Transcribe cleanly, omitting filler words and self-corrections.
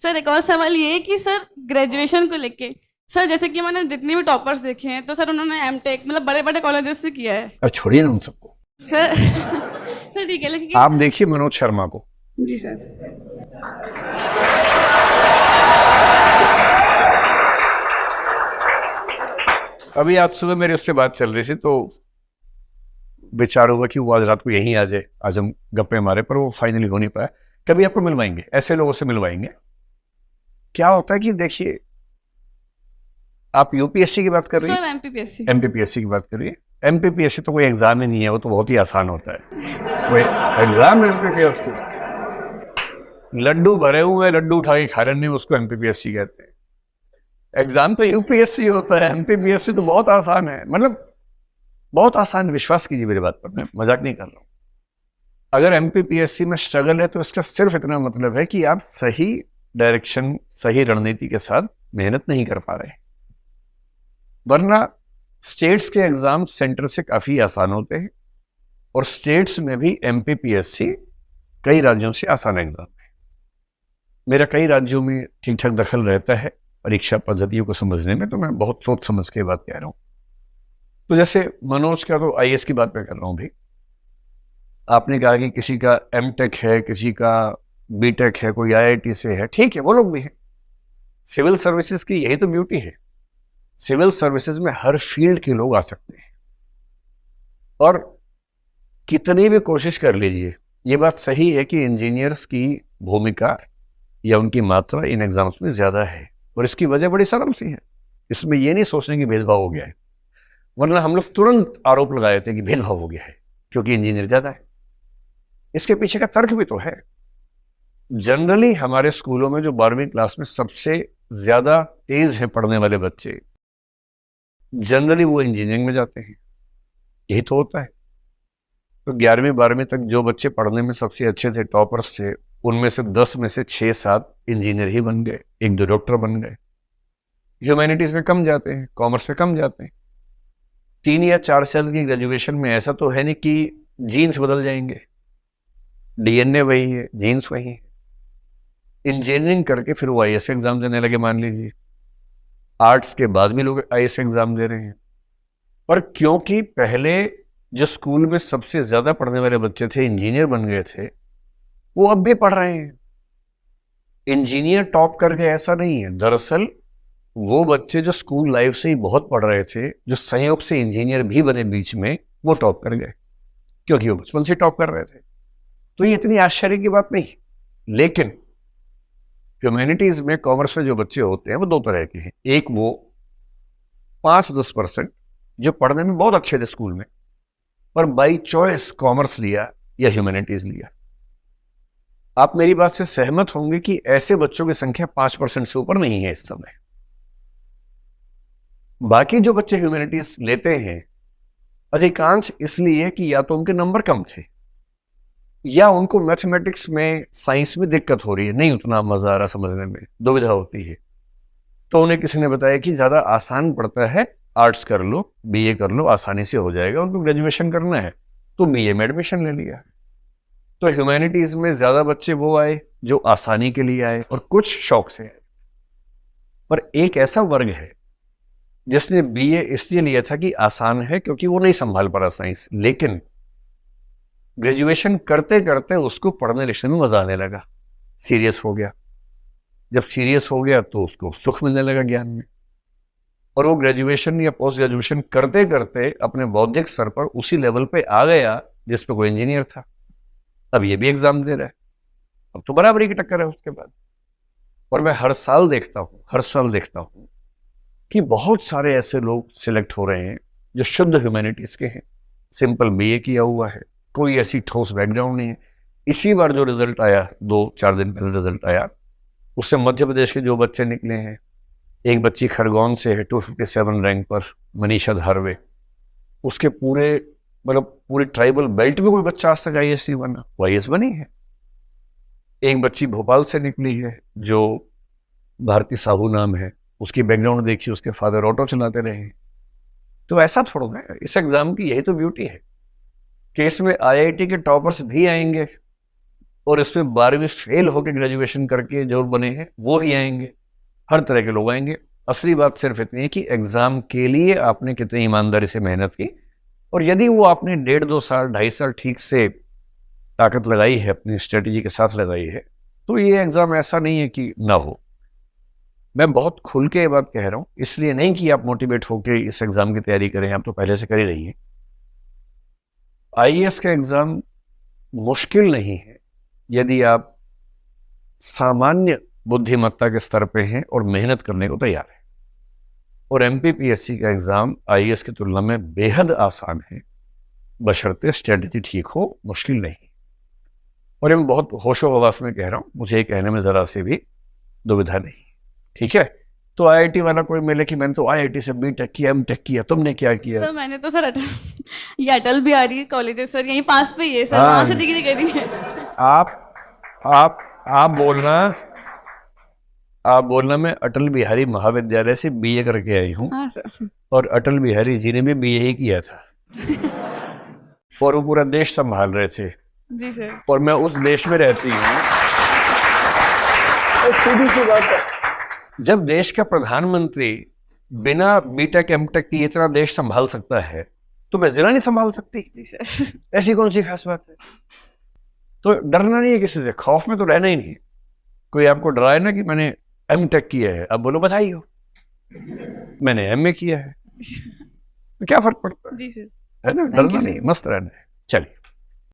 Sir एक और सवाल ये है कि सर ग्रेजुएशन को लेके, सर जैसे कि मैंने जितने भी टॉपर्स देखे हैं तो सर उन्होंने एमटेक मतलब बड़े बड़े कॉलेजेस से किया है। अब छोड़िए ना उन सबको। सर सर ठीक है लेकिन। आप देखिए मनोज शर्मा को। जी सर। अभी आज सुबह मेरे उससे बात चल रही थी तो विचार हुआ कि वो आज रात को यहीं आ जाए, आज हम गप्पे मारे, पर वो फाइनली हो नहीं पाया। कभी आपको मिलवाएंगे, ऐसे लोगों से मिलवाएंगे। क्या होता है कि देखिए, आप यूपीएससी की बात कर रही सर है, एमपीपीएससी। एमपीपीएससी की बात कर रही है। एमपीपीएससी तो कोई एग्जाम ही नहीं है, वो तो बहुत ही आसान होता है। कोई एग्जाम एमपीपीएससी, लड्डू भरे हुए लड्डू उठा के खा रहे हैं, उसको एमपीपीएससी कहते हैं। एग्जाम तो यूपीएससी होता है, एमपीपीएससी तो बहुत आसान है, मतलब बहुत आसान। विश्वास कीजिए मेरी बात पर, मैं मजाक नहीं कर रहा हूँ। अगर एमपीपीएससी में स्ट्रगल है तो इसका सिर्फ इतना मतलब है कि आप सही डायरेक्शन, सही रणनीति के साथ मेहनत नहीं कर पा रहे। वरना स्टेट्स के एग्जाम सेंटर से काफी आसान होते हैं, और स्टेट्स में भी एमपीपीएससी कई राज्यों से आसान एग्जाम है। मेरा कई राज्यों में ठीक ठाक दखल रहता है परीक्षा पद्धतियों को समझने में, तो मैं बहुत सोच समझ के बात कह रहा हूँ। तो जैसे मनोज का तो आईएएस की बात मैं कर रहा हूँ भी। आपने कहा कि किसी का एमटेक है, किसी का बीटेक है, कोई आईआईटी से है, ठीक है, वो लोग भी हैं। सिविल सर्विसेज की यही तो ब्यूटी है। सिविल सर्विसेज में हर फील्ड के लोग आ सकते हैं, और कितनी भी कोशिश कर लीजिए, ये बात सही है कि इंजीनियर्स की भूमिका या उनकी मात्रा इन एग्जाम्स में ज्यादा है, और इसकी वजह बड़ी सरल सी है। इसमें यह नहीं सोचने की भेदभाव हो गया है, वरना हम लोग तुरंत आरोप लगाए थे कि भेदभाव हो गया है क्योंकि इंजीनियर ज्यादा है। इसके पीछे का तर्क भी तो है। जनरली हमारे स्कूलों में जो 12वीं क्लास में सबसे ज्यादा तेज है पढ़ने वाले बच्चे, जनरली वो इंजीनियरिंग में जाते हैं। यही तो होता है। तो 11वीं 12वीं तक जो बच्चे पढ़ने में सबसे अच्छे थे, टॉपर्स थे, उनमें से 10 में से 6-7 इंजीनियर ही बन गए, 1-2 डॉक्टर बन गए। ह्यूमैनिटीज में कम जाते हैं, कॉमर्स में कम जाते हैं। 3 या 4 साल की ग्रेजुएशन में ऐसा तो है नहीं कि जीन्स बदल जाएंगे। डीएनए वही है, जीन्स वही है। इंजीनियरिंग करके फिर वो आईएएस एग्जाम देने लगे, मान लीजिए। आर्ट्स के बाद भी लोग आईएएस एग्जाम दे रहे हैं। पर क्योंकि पहले जो स्कूल में सबसे ज्यादा पढ़ने वाले बच्चे थे इंजीनियर बन गए थे, वो अब भी पढ़ रहे हैं। इंजीनियर टॉप कर गए ऐसा नहीं है। दरअसल वो बच्चे जो स्कूल लाइफ से ही बहुत पढ़ रहे थे, जो संयोग से इंजीनियर भी बने बीच में, वो टॉप कर गए क्योंकि वो बचपन से टॉप कर रहे थे। तो ये इतनी आश्चर्य की बात नहीं। लेकिन ह्यूमैनिटीज में, कॉमर्स में जो बच्चे होते हैं वो दो तरह के हैं। एक वो 5-10% जो पढ़ने में बहुत अच्छे थे स्कूल में, पर बाई चॉइस कॉमर्स लिया या ह्यूमैनिटीज लिया। आप मेरी बात से सहमत होंगे कि ऐसे बच्चों की संख्या 5% से ऊपर नहीं है इस समय। बाकी जो बच्चे ह्यूमैनिटीज लेते हैं, अधिकांश इसलिए कि या तो उनके नंबर कम थे, या उनको मैथमेटिक्स में, साइंस में दिक्कत हो रही है, नहीं उतना मजा आ रहा समझने में, दुविधा होती है। तो उन्हें किसी ने बताया कि ज्यादा आसान पड़ता है, आर्ट्स कर लो, बीए कर लो, आसानी से हो जाएगा। उनको ग्रेजुएशन करना है तो बीए में एडमिशन ले लिया। तो ह्यूमैनिटीज में ज्यादा बच्चे वो आए जो आसानी के लिए आए, और कुछ शौक से आए। पर एक ऐसा वर्ग है जिसने बीए इसलिए लिया था कि आसान है, क्योंकि वो नहीं संभाल पा रहा साइंस, लेकिन ग्रेजुएशन करते करते उसको पढ़ने लिखने में मजा आने लगा, सीरियस हो गया। जब सीरियस हो गया तो उसको सुख मिलने लगा ज्ञान में, और वो ग्रेजुएशन या पोस्ट ग्रेजुएशन करते करते अपने बौद्धिक स्तर पर उसी लेवल पे आ गया जिस पे कोई इंजीनियर था। अब ये भी एग्जाम दे रहा है, अब तो बराबरी की टक्कर है उसके बाद। और मैं हर साल देखता हूँ कि बहुत सारे ऐसे लोग सिलेक्ट हो रहे हैं जो शुद्ध ह्यूमैनिटीज के हैं, सिंपल बीए किया हुआ है, कोई ऐसी ठोस बैकग्राउंड नहीं है। इसी बार जो रिजल्ट आया, 2-4 दिन पहले रिजल्ट आया, उससे मध्य प्रदेश के जो बच्चे निकले हैं, एक बच्ची खरगोन से है 257 रैंक पर, मनीषा धारवे। उसके पूरे, मतलब पूरे ट्राइबल बेल्ट में कोई बच्चा आज तक आईएएस नहीं बना, वो आईएएस बनी है। एक बच्ची भोपाल से निकली है जो भारती साहू नाम है, उसकी बैकग्राउंड देखिए, उसके फादर ऑटो चलाते रहे हैं। तो ऐसा थोड़ा है, इस एग्जाम की यही तो ब्यूटी है कि इसमें आईआईटी के टॉपर्स भी आएंगे, और इसमें 12वीं फेल होकर ग्रेजुएशन करके जो बने हैं वो ही आएंगे, हर तरह के लोग आएंगे। असली बात सिर्फ इतनी है कि एग्जाम के लिए आपने कितनी ईमानदारी से मेहनत की, और यदि वो आपने 1.5-2 साल 2.5 साल ठीक से ताकत लगाई है, अपनी स्ट्रेटेजी के साथ लगाई है, तो ये एग्जाम ऐसा नहीं है कि ना हो। मैं बहुत खुल के ये बात कह रहा हूँ, इसलिए नहीं कि आप मोटिवेट होकर इस एग्जाम की तैयारी करें, आप तो पहले से कर ही रही हैं। आईएएस का एग्जाम मुश्किल नहीं है यदि आप सामान्य बुद्धिमत्ता के स्तर पे हैं और मेहनत करने को तैयार हैं। और एमपीपीएससी का एग्जाम आईएएस की तुलना में बेहद आसान है, बशर्ते स्ट्रेटजी ठीक हो, मुश्किल नहीं। और ये मैं बहुत होशो हवास में कह रहा हूँ, मुझे ये कहने में जरा से भी दुविधा नहीं, ठीक है। तो आईआईटी वाला कोई मिले कि मैंने तो आईआईटी से बीटेक किया, एमटेक किया, तुमने क्या किया? सर मैंने तो सर ये अटल बिहारी कॉलेज है सर, यहीं पास पे ही है सर, हाँ। वहाँ से डिग्री करी है। आप बोलना मैं अटल बिहारी महाविद्यालय से बीए करके आई हूँ, हाँ सर। और अटल बिहारी जी ने भी बीए ही किया था और वो पूरा देश संभाल रहे थे, जी सर। और मैं उस देश में रहती हूँ। और सीधी सी बात है, जब देश का प्रधानमंत्री बिना बीटेक एमटेक की इतना देश संभाल सकता है, तो मैं जिला नहीं संभाल सकती? जी सर। ऐसी कौन सी खास बात है? तो डरना नहीं है किसी से, खौफ में तो रहना ही नहीं। कोई आपको डराए ना कि मैंने एमटेक किया है, अब बोलो बधाई हो, मैंने एमए किया है, तो क्या फर्क पड़ता है? जी सर। है ना, डरना नहीं, मस्त रहना है। चलिए।